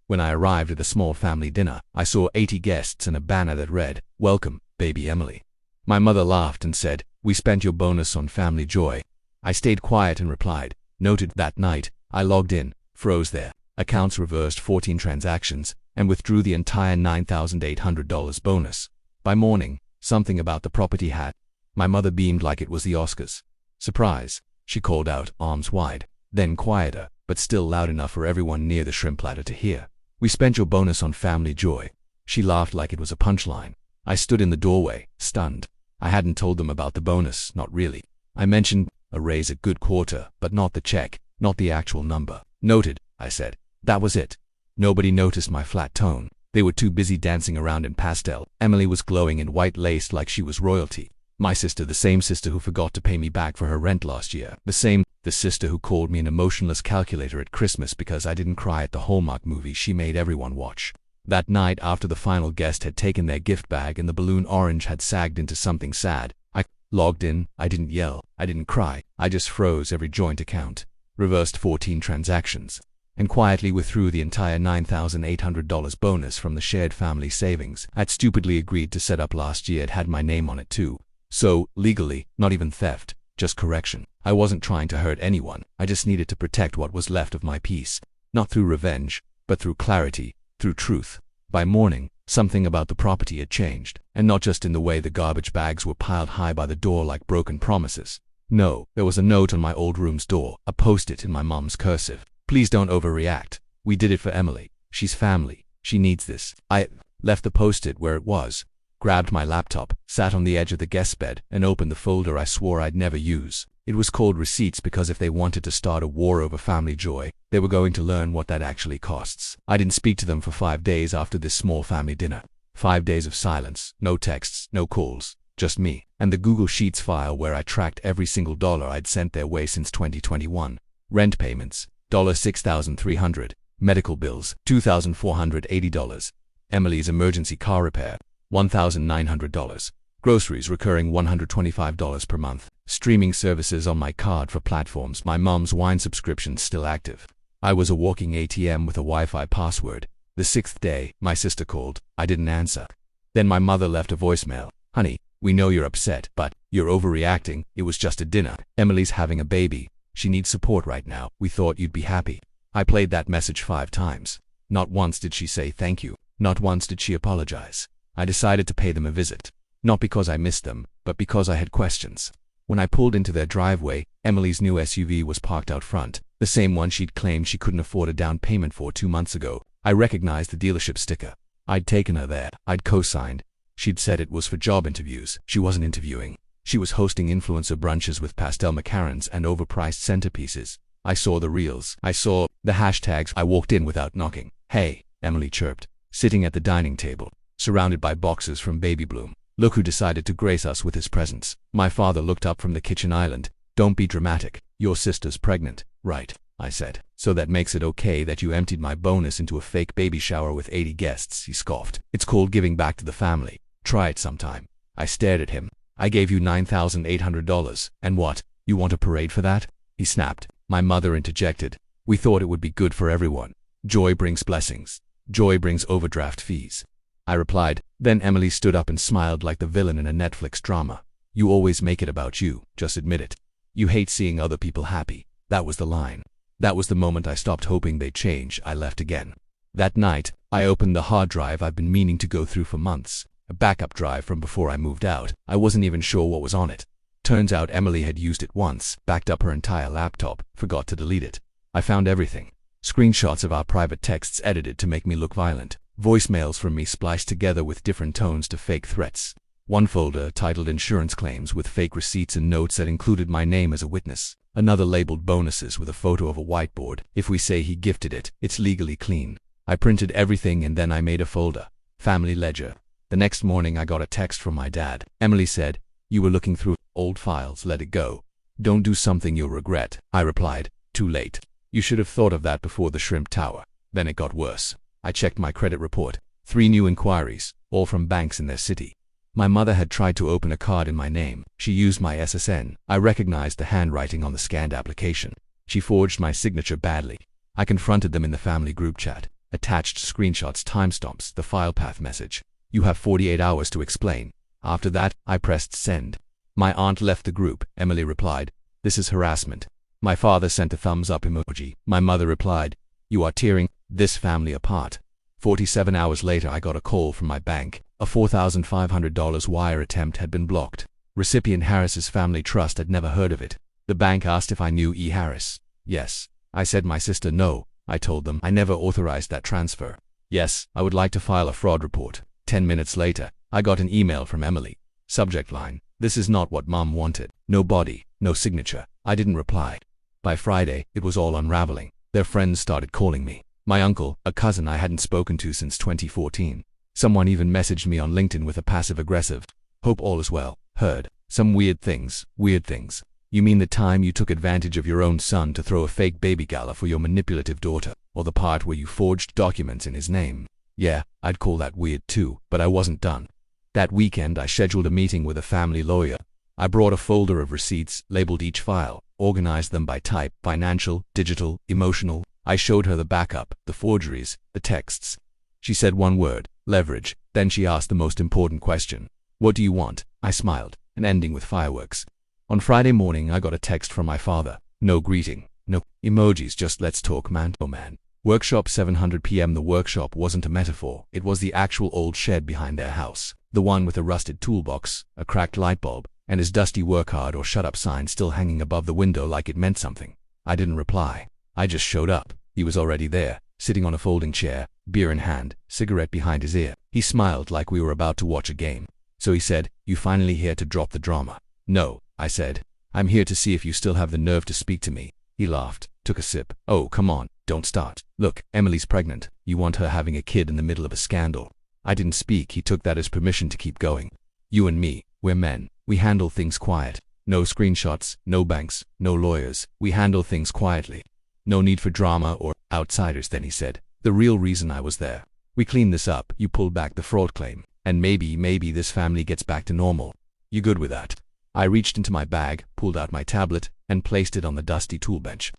When I arrived at the small family dinner, I saw 80 guests and a banner that read, "Welcome, baby Emily." My mother laughed and said, "We spent your bonus on family joy." I stayed quiet and replied, "Noted." That night, I logged in, froze their accounts, reversed 14 transactions, and withdrew the entire $9,800 bonus. By morning, something about the property had. My mother beamed like it was the Oscars. "Surprise," she called out, arms wide, then quieter, but still loud enough for everyone near the shrimp platter to hear. "We spent your bonus on family joy." She laughed like it was a punchline. I stood in the doorway, stunned. I hadn't told them about the bonus, not really. I mentioned a raise a good quarter, but not the check, not the actual number. "Noted," I said. That was it. Nobody noticed my flat tone. They were too busy dancing around in pastel. Emily was glowing in white lace like she was royalty. My sister, the same sister who forgot to pay me back for her rent last year. The sister who called me an emotionless calculator at Christmas because I didn't cry at the Hallmark movie she made everyone watch. That night, after the final guest had taken their gift bag and the balloon orange had sagged into something sad, I logged in. I didn't yell. I didn't cry. I just froze every joint account, reversed 14 transactions, and quietly withdrew the entire $9,800 bonus from the shared family savings I'd stupidly agreed to set up last year. It had my name on it too. So, legally, not even theft, just correction. I wasn't trying to hurt anyone. I just needed to protect what was left of my peace. Not through revenge, but through clarity, through truth. By morning, something about the property had changed, and not just in the way the garbage bags were piled high by the door like broken promises. No, there was a note on my old room's door, a post-it in my mom's cursive. "Please don't overreact. We did it for Emily. She's family. She needs this." I left the post-it where it was, grabbed my laptop, sat on the edge of the guest bed, and opened the folder I swore I'd never use. It was called Receipts because if they wanted to start a war over family joy, they were going to learn what that actually costs. I didn't speak to them for 5 days after this small family dinner. 5 days of silence, no texts, no calls, just me, and the Google Sheets file where I tracked every single dollar I'd sent their way since 2021. Rent payments, $6,300. Medical bills, $2,480. Emily's emergency car repair, $1,900. Groceries recurring $125 per month. Streaming services on my card for platforms. My mom's wine subscription still active. I was a walking ATM with a Wi-Fi password. The 6th day, my sister called. I didn't answer. Then my mother left a voicemail. "Honey, we know you're upset, but you're overreacting. It was just a dinner. Emily's having a baby. She needs support right now. We thought you'd be happy." I played that message 5 times. Not once did she say thank you. Not once did she apologize. I decided to pay them a visit. Not because I missed them, but because I had questions. When I pulled into their driveway, Emily's new SUV was parked out front, the same one she'd claimed she couldn't afford a down payment for 2 months ago. I recognized the dealership sticker. I'd taken her there. I'd co-signed. She'd said it was for job interviews. She wasn't interviewing. She was hosting influencer brunches with pastel macarons and overpriced centerpieces. I saw the reels. I saw the hashtags. I walked in without knocking. "Hey," Emily chirped, sitting at the dining table, surrounded by boxes from Baby Bloom. "Look who decided to grace us with his presence." My father looked up from the kitchen island. "Don't be dramatic. Your sister's pregnant, right?" I said. "So that makes it okay that you emptied my bonus into a fake baby shower with 80 guests," he scoffed. "It's called giving back to the family. Try it sometime." I stared at him. "I gave you $9,800, and what? You want a parade for that?" He snapped. My mother interjected. "We thought it would be good for everyone. Joy brings blessings. Joy brings overdraft fees." I replied. Then Emily stood up and smiled like the villain in a Netflix drama. "You always make it about you. Just admit it. You hate seeing other people happy." That was the line. That was the moment I stopped hoping they'd change. I left again. That night, I opened the hard drive I've been meaning to go through for months. A backup drive from before I moved out. I wasn't even sure what was on it. Turns out Emily had used it once, backed up her entire laptop, forgot to delete it. I found everything. Screenshots of our private texts edited to make me look violent. Voicemails from me spliced together with different tones to fake threats. One folder titled Insurance Claims with fake receipts and notes that included my name as a witness. Another labeled Bonuses with a photo of a whiteboard. If we say he gifted it, it's legally clean. I printed everything and then I made a folder. Family Ledger. The next morning I got a text from my dad. Emily said, "You were looking through old files, let it go. Don't do something you'll regret." I replied, "Too late. You should have thought of that before the shrimp tower." Then it got worse. I checked my credit report. 3 new inquiries, all from banks in their city. My mother had tried to open a card in my name. She used my SSN. I recognized the handwriting on the scanned application. She forged my signature badly. I confronted them in the family group chat. Attached screenshots, timestamps, the file path message. You have 48 hours to explain. After that, I pressed send. My aunt left the group. Emily replied, "This is harassment." My father sent a thumbs up emoji. My mother replied, "You are tearing this family apart." 47 hours later, I got a call from my bank. A $4,500 wire attempt had been blocked. Recipient Harris's family trust had never heard of it. The bank asked if I knew E. Harris. Yes. I said my sister. No. I told them I never authorized that transfer. Yes, I would like to file a fraud report. 10 minutes later, I got an email from Emily. Subject line: "This is not what Mom wanted." No body, no signature. I didn't reply. By Friday, it was all unraveling. Their friends started calling me. My uncle, a cousin I hadn't spoken to since 2014. Someone even messaged me on LinkedIn with a passive-aggressive, "Hope all is well. Heard some weird things. Weird things. You mean the time you took advantage of your own son to throw a fake baby gala for your manipulative daughter, or the part where you forged documents in his name?" Yeah, I'd call that weird too, but I wasn't done. That weekend, I scheduled a meeting with a family lawyer. I brought a folder of receipts, labeled each file, organized them by type: financial, digital, emotional. I showed her the backup, the forgeries, the texts. She said one word: leverage. Then she asked the most important question: "What do you want?" I smiled, and ending with fireworks. On Friday morning, I got a text from my father. No greeting, no emojis, just "Let's talk, man." Oh man. Workshop 700 p.m. The workshop wasn't a metaphor. It was the actual old shed behind their house. The one with a rusted toolbox, a cracked light bulb, and his dusty "work hard or shut up" sign still hanging above the window like it meant something. I didn't reply. I just showed up. He was already there, sitting on a folding chair, beer in hand, cigarette behind his ear. He smiled like we were about to watch a game. So he said, "You finally here to drop the drama?" "No," I said. "I'm here to see if you still have the nerve to speak to me." He laughed, took a sip. "Oh, come on, don't start. Look, Emily's pregnant. You want her having a kid in the middle of a scandal." I didn't speak. He took that as permission to keep going. "You and me, we're men. We handle things quiet. No screenshots, no banks, no lawyers. We handle things quietly. No need for drama or outsiders." Then he said, "The real reason I was there. We cleaned this up. You pulled back the fraud claim. And maybe this family gets back to normal. You good with that?" I reached into my bag, pulled out my tablet, and placed it on the dusty tool bench.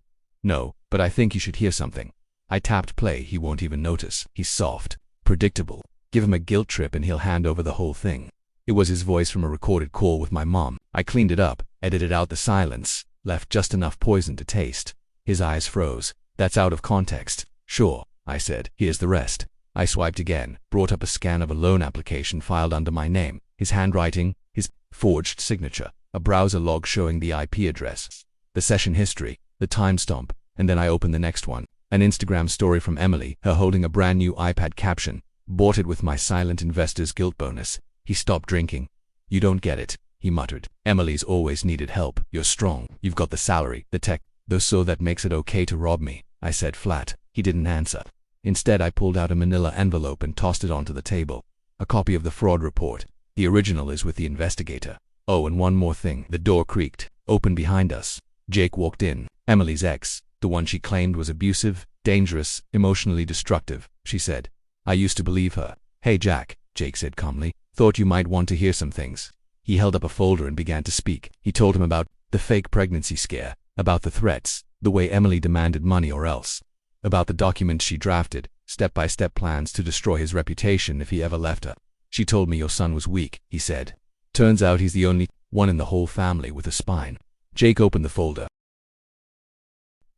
"No, but I think you should hear something." I tapped play. He won't even notice. He's soft, predictable. Give him a guilt trip and he'll hand over the whole thing. It was his voice from a recorded call with my mom. I cleaned it up, edited out the silence, left just enough poison to taste. His eyes froze. "That's out of context." "Sure," I said. "Here's the rest." I swiped again, brought up a scan of a loan application filed under my name, his handwriting, his forged signature, a browser log showing the IP address, the session history, the timestamp, and then I opened the next one. An Instagram story from Emily, her holding a brand new iPad, caption: "Bought it with my silent investor's guilt bonus." He stopped drinking. "You don't get it," he muttered. "Emily's always needed help. You're strong. You've got the salary, the tech, though, so that makes it okay to rob me." I said flat. He didn't answer. Instead, I pulled out a manila envelope and tossed it onto the table. A copy of the fraud report. The original is with the investigator. Oh, and one more thing. The door creaked, opened behind us. Jake walked in. Emily's ex, the one she claimed was abusive, dangerous, emotionally destructive, she said. I used to believe her. "Hey Jack," Jake said calmly. "Thought you might want to hear some things." He held up a folder and began to speak. He told him about the fake pregnancy scare, about the threats, the way Emily demanded money or else, about the documents she drafted, step-by-step plans to destroy his reputation if he ever left her. "She told me your son was weak," he said. "Turns out he's the only one in the whole family with a spine." Jake opened the folder.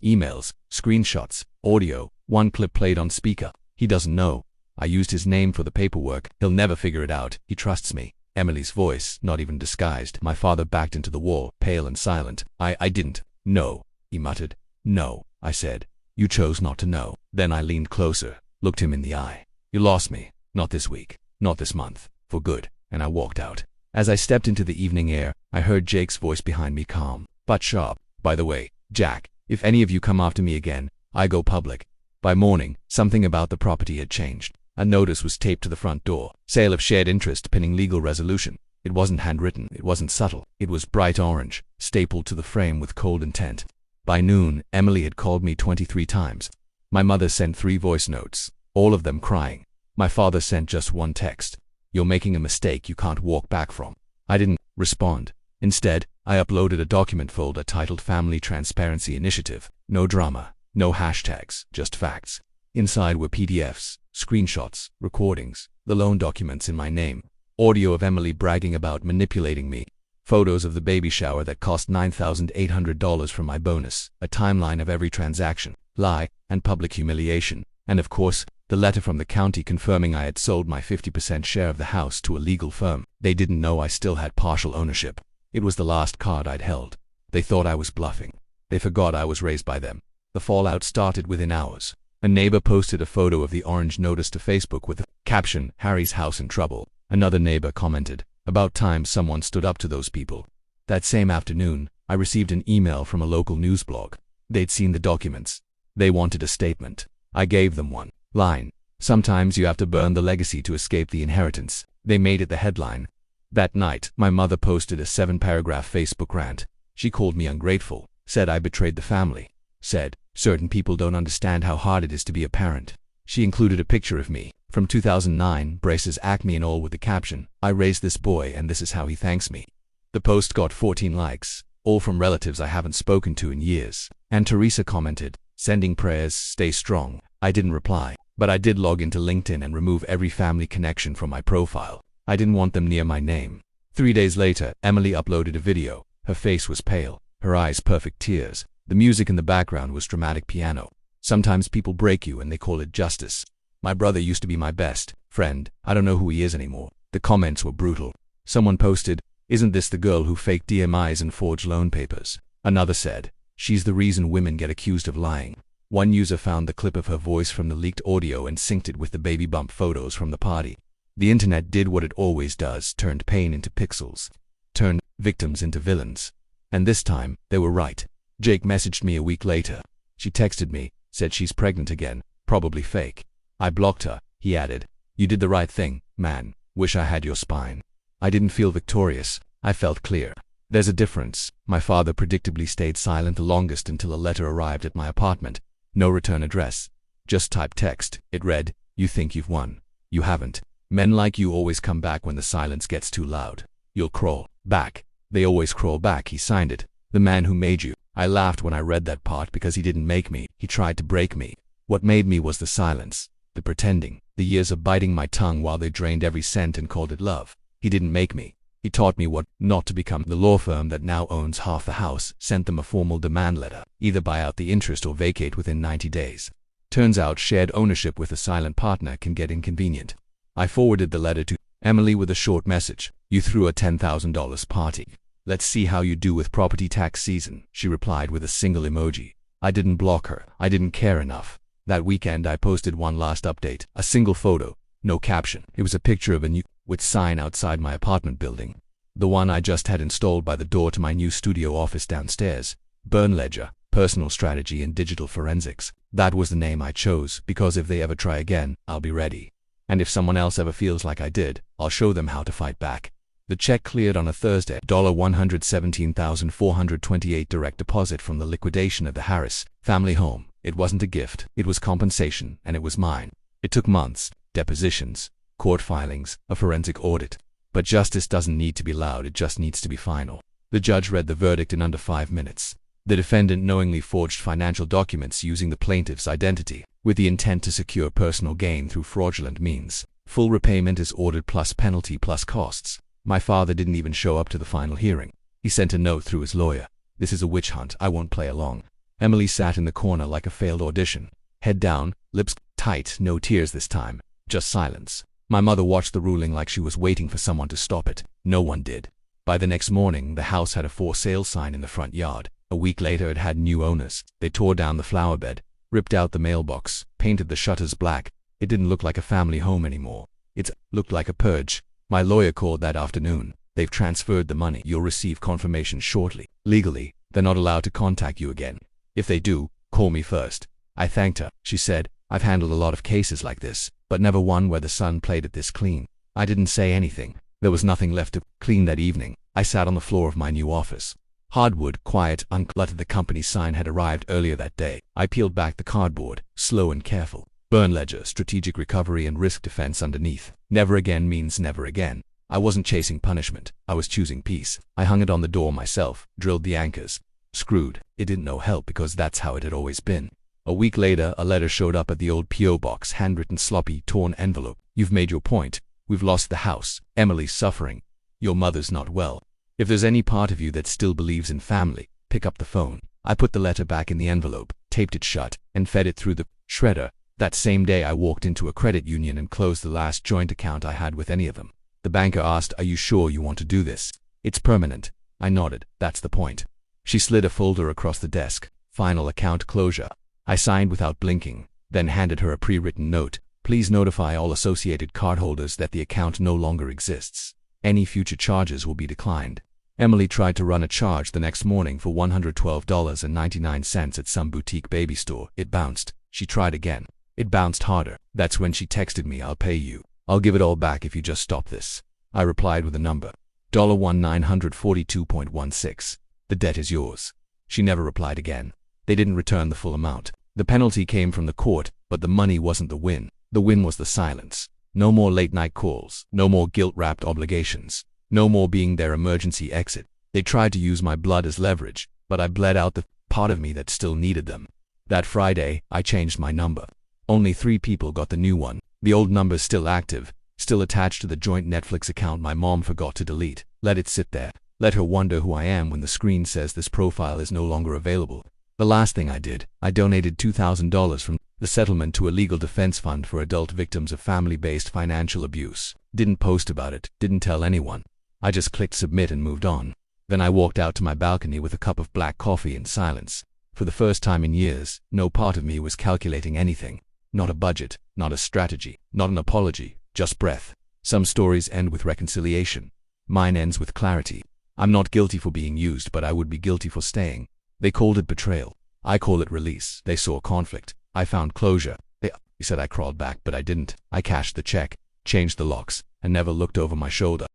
Emails, screenshots, audio, one clip played on speaker. "He doesn't know. I used his name for the paperwork. He'll never figure it out. He trusts me." Emily's voice, not even disguised. My father backed into the wall, pale and silent. I didn't know," he muttered. "No," I said. "You chose not to know." Then I leaned closer, looked him in the eye. "You lost me. Not this week. Not this month. For good." And I walked out. As I stepped into the evening air, I heard Jake's voice behind me, calm, but sharp. "By the way, Jack, if any of you come after me again, I go public." By morning, something about the property had changed. A notice was taped to the front door. "Sale of shared interest pending legal resolution." It wasn't handwritten. It wasn't subtle. It was bright orange, stapled to the frame with cold intent. By noon, Emily had called me 23 times. My mother sent 3 voice notes, all of them crying. My father sent just one text: "You're making a mistake you can't walk back from." I didn't respond. Instead, I uploaded a document folder titled Family Transparency Initiative. No drama, no hashtags, just facts. Inside were PDFs, screenshots, recordings, the loan documents in my name, audio of Emily bragging about manipulating me, photos of the baby shower that cost $9,800 from my bonus, a timeline of every transaction, lie, and public humiliation, and of course, the letter from the county confirming I had sold my 50% share of the house to a legal firm. They didn't know I still had partial ownership. It was the last card I'd held. They thought I was bluffing. They forgot I was raised by them. The fallout started within hours. A neighbor posted a photo of the orange notice to Facebook with the caption, "Harry's house in trouble." Another neighbor commented, "About time someone stood up to those people." That same afternoon, I received an email from a local news blog. They'd seen the documents. They wanted a statement. I gave them one. Line. "Sometimes you have to burn the legacy to escape the inheritance." They made it the headline. That night, my mother posted a 7-paragraph Facebook rant. She called me ungrateful, said I betrayed the family, said, "Certain people don't understand how hard it is to be a parent." She included a picture of me, from 2009, braces, acne and all, with the caption, "I raised this boy and this is how he thanks me." The post got 14 likes, all from relatives I haven't spoken to in years. And Teresa commented, "Sending prayers, stay strong." I didn't reply, but I did log into LinkedIn and remove every family connection from my profile. I didn't want them near my name. 3 days later, Emily uploaded a video. Her face was pale, her eyes perfect tears. The music in the background was dramatic piano. Sometimes people break you and they call it justice. My brother used to be my best friend. I don't know who he is anymore. The comments were brutal. Someone posted, "Isn't this the girl who faked DMIs and forged loan papers?" Another said, "She's the reason women get accused of lying." One user found the clip of her voice from the leaked audio and synced it with the baby bump photos from the party. The internet did what it always does, turned pain into pixels, turned victims into villains. And this time, they were right. Jake messaged me a week later. She texted me, said she's pregnant again, probably fake. I blocked her. He added, "You did the right thing, man. Wish I had your spine." I didn't feel victorious. I felt clear. There's a difference. My father predictably stayed silent the longest until a letter arrived at my apartment. No return address. Just typed text. It read, "You think you've won. You haven't. Men like you always come back when the silence gets too loud. You'll crawl back. They always crawl back." He signed it. "The man who made you." I laughed when I read that part because he didn't make me. He tried to break me. What made me was the silence, the pretending, the years of biting my tongue while they drained every cent and called it love. He didn't make me. He taught me what not to become. The law firm that now owns half the house sent them a formal demand letter, either buy out the interest or vacate within 90 days. Turns out shared ownership with a silent partner can get inconvenient. I forwarded the letter to Emily with a short message. "You threw a $10,000 party. Let's see how you do with property tax season." She replied with a single emoji. I didn't block her. I didn't care enough. That weekend I posted one last update, a single photo, no caption. It was a picture of a new sign outside my apartment building. The one I just had installed by the door to my new studio office downstairs. Burn Ledger, Personal Strategy and Digital Forensics. That was the name I chose because if they ever try again, I'll be ready. And if someone else ever feels like I did, I'll show them how to fight back. The check cleared on a Thursday. $117,428 direct deposit from the liquidation of the Harris family home. It wasn't a gift. It was compensation, and it was mine. It took months, depositions, court filings, a forensic audit. But justice doesn't need to be loud, it just needs to be final. The judge read the verdict in under 5 minutes. The defendant knowingly forged financial documents using the plaintiff's identity, with the intent to secure personal gain through fraudulent means. Full repayment is ordered plus penalty plus costs. My father didn't even show up to the final hearing. He sent a note through his lawyer. "This is a witch hunt, I won't play along." Emily sat in the corner like a failed audition. Head down, lips tight, no tears this time, just silence. My mother watched the ruling like she was waiting for someone to stop it. No one did. By the next morning, the house had a for sale sign in the front yard. A week later, it had new owners. They tore down the flower bed, ripped out the mailbox, painted the shutters black. It didn't look like a family home anymore. It looked like a purge. My lawyer called that afternoon. "They've transferred the money. You'll receive confirmation shortly. Legally, they're not allowed to contact you again. If they do, call me first." I thanked her. She said, "I've handled a lot of cases like this, but never one where the son played it this clean." I didn't say anything. There was nothing left to clean that evening. I sat on the floor of my new office. Hardwood, quiet, uncluttered. The company sign had arrived earlier that day. I peeled back the cardboard, slow and careful. Burn Ledger, Strategic Recovery and Risk Defense underneath. Never again means never again. I wasn't chasing punishment. I was choosing peace. I hung it on the door myself, drilled the anchors. Screwed. It didn't know help because that's how it had always been. A week later, a letter showed up at the old P.O. box, handwritten, sloppy, torn envelope. You've made your point. We've lost the house. Emily's suffering. Your mother's not well. If there's any part of you that still believes in family, pick up the phone. I put the letter back in the envelope, taped it shut, and fed it through the shredder. That same day, I walked into a credit union and closed the last joint account I had with any of them. The banker asked, "Are you sure you want to do this? It's permanent." I nodded. That's the point. She slid a folder across the desk. Final account closure. I signed without blinking, then handed her a pre-written note. Please notify all associated cardholders that the account no longer exists. Any future charges will be declined. Emily tried to run a charge the next morning for $112.99 at some boutique baby store. It bounced. She tried again. It bounced harder. That's when she texted me, "I'll pay you. I'll give it all back if you just stop this." I replied with a number. $1942.16. The debt is yours. She never replied again. They didn't return the full amount. The penalty came from the court, but the money wasn't the win. The win was the silence. No more late-night calls. No more guilt-wrapped obligations. No more being their emergency exit. They tried to use my blood as leverage, but I bled out the part of me that still needed them. That Friday, I changed my number. Only 3 people got the new one. The old number's still active, still attached to the joint Netflix account my mom forgot to delete. Let it sit there. Let her wonder who I am when the screen says this profile is no longer available. The last thing I did, I donated $2,000 from the settlement to a legal defense fund for adult victims of family-based financial abuse. Didn't post about it, didn't tell anyone. I just clicked submit and moved on. Then I walked out to my balcony with a cup of black coffee in silence. For the first time in years, no part of me was calculating anything. Not a budget, not a strategy, not an apology, just breath. Some stories end with reconciliation. Mine ends with clarity. I'm not guilty for being used, but I would be guilty for staying. They called it betrayal. I call it release. They saw conflict. I found closure. They said I crawled back, but I didn't. I cashed the check, changed the locks, and never looked over my shoulder.